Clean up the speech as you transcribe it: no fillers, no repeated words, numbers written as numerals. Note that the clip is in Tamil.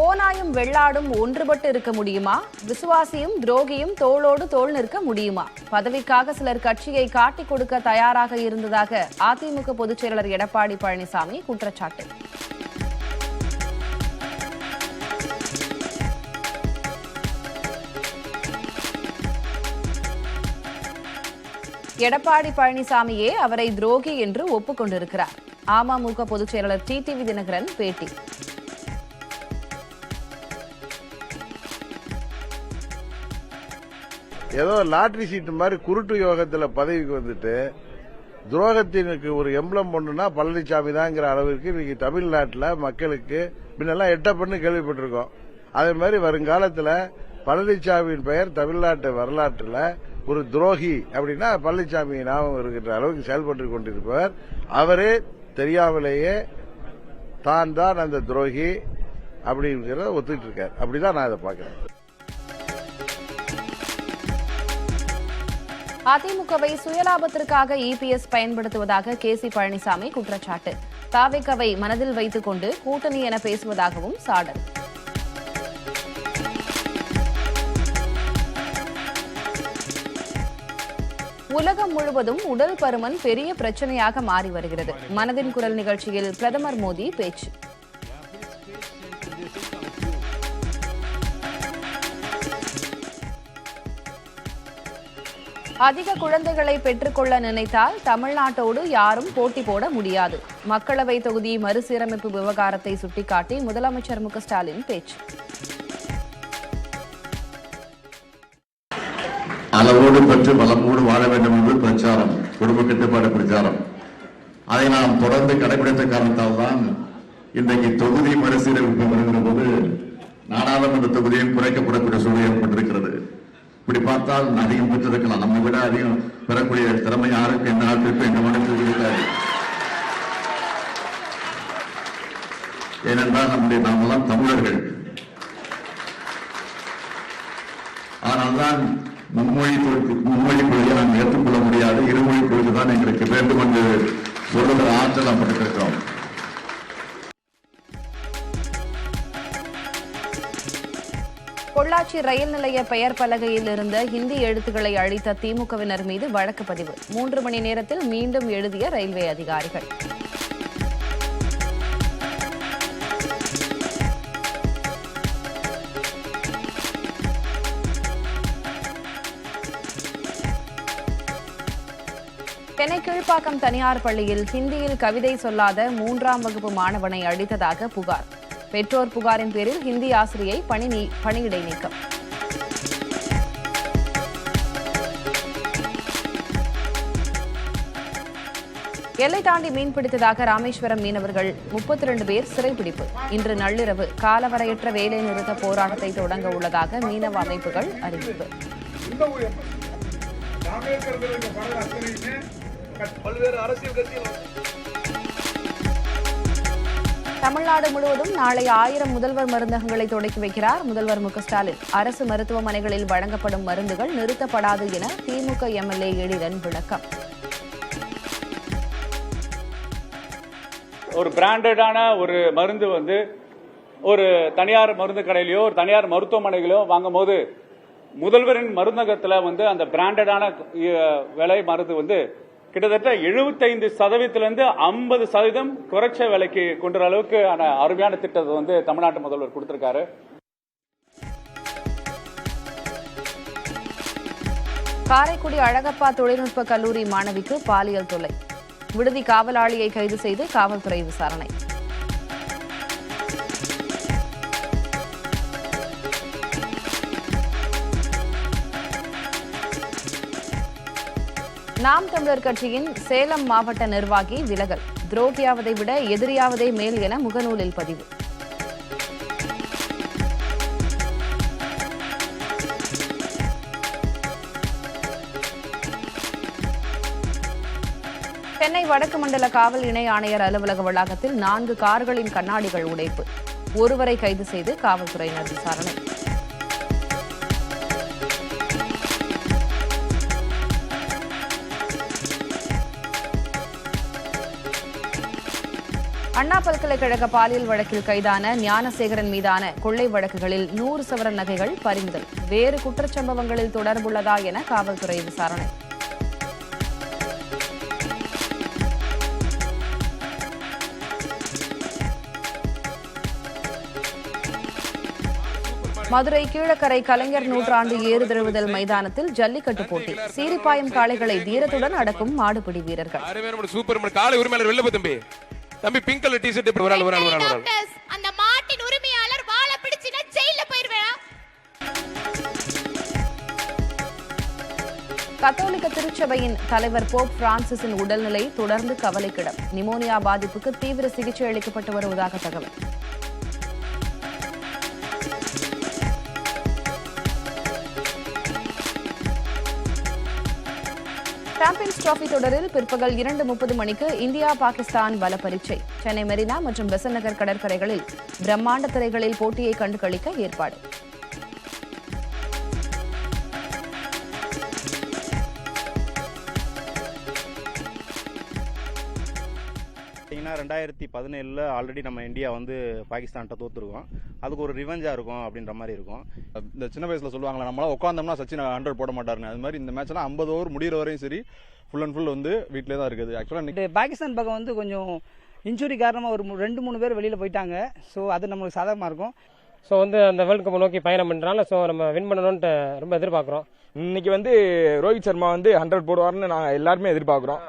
ஓநாயும் வெள்ளாடும் ஒன்றுபட்டு இருக்க முடியுமா? விசுவாசியும் துரோகியும் தோளோடு தோள் நிற்க முடியுமா? பதவிக்காக சிலர் கட்சியை காட்டிக் கொடுக்க தயாராக இருந்ததாக அதிமுக பொதுச் செயலாளர் எடப்பாடி பழனிசாமி குற்றச்சாட்டு. எடப்பாடி பழனிசாமியே அவரை துரோகி என்று ஒப்புக்கொண்டிருக்கிறார். அமமுக பொதுச் செயலாளர் டிடிவி தினகரன் பேட்டி. ஏதோ லாட்டரி சீட்டு மாதிரி குருட்டு யோகத்தில் பதவிக்கு வந்துட்டு துரோகத்தினுக்கு ஒரு எம்பளம் பொண்ணுன்னா பழனிசாமி தான்ங்கிற அளவிற்கு இன்னைக்கு தமிழ்நாட்டில் மக்களுக்கு முன்னெல்லாம் எட்டப்பண்ணு கேள்விப்பட்டிருக்கோம். அதே மாதிரி வருங்காலத்தில் பழனிசாமியின் பெயர் தமிழ்நாட்டு வரலாற்றில் ஒரு துரோகி அப்படின்னா பழனிசாமி ஞாபகம் இருக்கின்ற அளவுக்கு செயல்பட்டு கொண்டிருப்பவர். அவரே தெரியாமலேயே தான் தான் அந்த துரோகி அப்படிங்கிறத ஒத்துக்கிட்டு இருக்கார். அப்படிதான் நான் இதை பார்க்கிறேன். அதிமுகவை சுயலாபத்திற்காக இபிஎஸ் பயன்படுத்துவதாக கேசி பழனிசாமி குற்றச்சாட்டு. தாவேக்காவை மனதில் வைத்துக் கொண்டு கூட்டணி என பேசுவதாகவும் சாடல். உலகம் முழுவதும் உடல் பருமன் பெரிய பிரச்சனையாக மாறி வருகிறது. மனதின் குரல் நிகழ்ச்சியில் பிரதமர் மோடி பேச்சு. அதிக குழந்தைகளை பெற்றுக்கொள்ள நினைத்தால் தமிழ்நாட்டோடு யாரும் போட்டி போட முடியாது. மக்களவை தொகுதி மறுசீரமைப்பு விவகாரத்தை சுட்டிக்காட்டி முதலமைச்சர் மு க ஸ்டாலின் பேச்சு. அளவோடு பெற்று பலமோடு வாழ வேண்டும் என்று பிரச்சாரம், குடும்ப கட்டுப்பாடு பிரச்சாரம். அதை நாம் தொடர்ந்து கடைபிடித்த காரணத்தால் தான் இன்றைக்கு தொகுதி மறுசீரமைப்பு வருகிற போது நாடாளுமன்ற தொகுதியும் குறைக்கப்படக்கூடிய சூழல் ஏற்பட்டிருக்கிறது. இப்படி பார்த்தால் அதிகம் பெற்றிருக்கலாம். நம்ம விட அதிகம் பெறக்கூடிய திறமை யாருக்கு எந்த நாட்டிற்கு எந்த மாநிலத்திற்கு இருக்காது. ஏனென்றால் நாமெல்லாம் தமிழர்கள். ஆனால்தான் மும்மொழி கொள்கையை நாம் ஏற்றுக்கொள்ள முடியாது. இருமொழி கொள்கை தான் எங்களுக்கு வேண்டும் என்று சொல்லுகிற ஆற்றல் நாம் பெற்றிருக்கிறோம். பொள்ளாச்சி ரயில் நிலைய பெயர் பலகையில் இருந்த ஹிந்தி எழுத்துக்களை அழித்த திமுகவினர் மீது வழக்கு பதிவு. 3 மணி நேரத்தில் மீண்டும் எழுதிய ரயில்வே அதிகாரிகள். சென்னை கீழ்ப்பாக்கம் தனியார் பள்ளியில் ஹிந்தியில் கவிதை சொல்லாத 3ஆம் வகுப்பு மாணவனை அடித்ததாக புகார். பெற்றோர் புகாரின் பேரில் ஹிந்தி ஆசிரியை பணியிடை நீக்கம். எல்லை தாண்டி மீன்பிடித்ததாக ராமேஸ்வரம் மீனவர்கள் 32 பேர் சிறைபிடிப்பு. இன்று நள்ளிரவு காலவரையற்ற வேலை நிறுத்த போராட்டத்தை தொடங்க உள்ளதாக மீனவ அமைப்புகள் அறிவிப்பு. தமிழ்நாடு முழுவதும் நாளை 1000 முதல்வர் மருந்தகங்களை தொடக்கி வைக்கிறார் முதல்வர் மு க ஸ்டாலின். அரசு மருத்துவமனைகளில் வழங்கப்படும் மருந்துகள் நிறுத்தப்படாது என திமுக எம்எல்ஏ எழிலன் விளக்கம். ஒரு பிராண்டடான ஒரு மருந்து ஒரு தனியார் மருந்து கடையிலயோ ஒரு தனியார் மருத்துவமனைகளோ வாங்கும் போது முதல்வரின் மருந்தகத்தில் அந்த பிராண்டடான விலை மருந்து கிட்டத்தட்ட 75% 50% குறைச்ச விலைக்கு கொண்டு அளவுக்கு அருமையான திட்டத்தை தமிழ்நாட்டு முதல்வர் கொடுத்திருக்காரு. காரைக்குடி அழகப்பா தொழில்நுட்ப கல்லூரி மாணவிக்கு பாலியல் தொல்லை. விடுதி காவலாளியை கைது செய்து காவல்துறை விசாரணை. நாம் தமிழர் கட்சியின் சேலம் மாவட்ட நிர்வாகி விலகல். துரோகியாவதை விட எதிரியாவதே மேல் என முகநூலில் பதிவு. சென்னை வடக்கு மண்டல காவல் இணை ஆணையர் அலுவலக வளாகத்தில் 4 கார்களின் கண்ணாடிகள் உடைப்பு. ஒருவரை கைது செய்து காவல்துறையினர் விசாரணை. அண்ணா பல்கலைக்கழக பாலியல் வழக்கில் கைதான ஞானசேகரன் மீதான கொள்ளை வழக்குகளில் 100 சவரன் நகைகள் பறிமுதல். வேறு குற்றச்சம்பவங்களில் தொடர்புள்ளதா என காவல்துறை விசாரணை. மதுரை கீழக்கரை கலைஞர் நூற்றாண்டு ஏறுதழுவுதல் மைதானத்தில் ஜல்லிக்கட்டு போட்டி. சீரிப்பாயும் காளைகளை தீரத்துடன் அடக்கும் மாடுபிடி வீரர்கள். சூப்பர் காளை உரிமையாளர் வெள்ள தம்பி தம்பி பிங்க் கலர் டி-ஷர்ட் இப்ப ஒரு ஆள் அந்த மாட்டின் உரிமையாளர் வாளை பிடிச்சினா ஜெயில்ல போயிடுவேன். கத்தோலிக்க திருச்சபையின் தலைவர் போப் பிரான்சிஸின் உடல்நிலை தொடர்ந்து கவலைக்கிடம். நிமோனியா பாதிப்புக்கு தீவிர சிகிச்சை அளிக்கப்பட்டு வருவதாக தகவல். சாம்பியன்ஸ் டிராபி தொடரில் பிற்பகல் 2:30 மணிக்கு இந்தியா பாகிஸ்தான் பல பரீட்சை. சென்னை மெரினா மற்றும் பெசன்ட் நகர் கடற்கரைகளில் பிரம்மாண்ட திரைகளில் போட்டியை கண்டு களிக்க ஏற்பாடு. 2017 ஆல்ரெடி நம்ம இந்தியா வந்து பாகிஸ்தான்கிட்ட தோத்துருக்கோம். அதுக்கு ஒரு ரிவெஞ்சா இருக்கும் அப்படின்ற மாதிரி இருக்கும். இந்த சின்ன வயசுல சொல்லுவாங்களா, நம்மளால உட்காந்தோம்னா சச்சின் 100 போட மாட்டாருன்னு. அது மாதிரி இந்த மேட்ச்லாம் 50 ஓவர் முடிகிற வரையும் சரி ஃபுல் அண்ட் ஃபுல் வந்து வீட்டிலே தான் இருக்குது. ஆக்சுவலாக பாகிஸ்தான் பக்கம் வந்து கொஞ்சம் இன்ஜுரி காரணமாக ஒரு 2-3 பேர் வெளியில் போயிட்டாங்க. ஸோ அது நம்மளுக்கு சாதகமாக இருக்கும். ஸோ வந்து அந்த வேர்ல்டு கப்பை நோக்கி பயணம் பண்ணுறாங்க. ஸோ நம்ம வின் பண்ணணும்னு ரொம்ப எதிர்பார்க்குறோம். இன்னைக்கு வந்து ரோஹித் சர்மா வந்து 100 போடுவார்னு நாங்கள் எல்லாருமே எதிர்பார்க்குறோம்.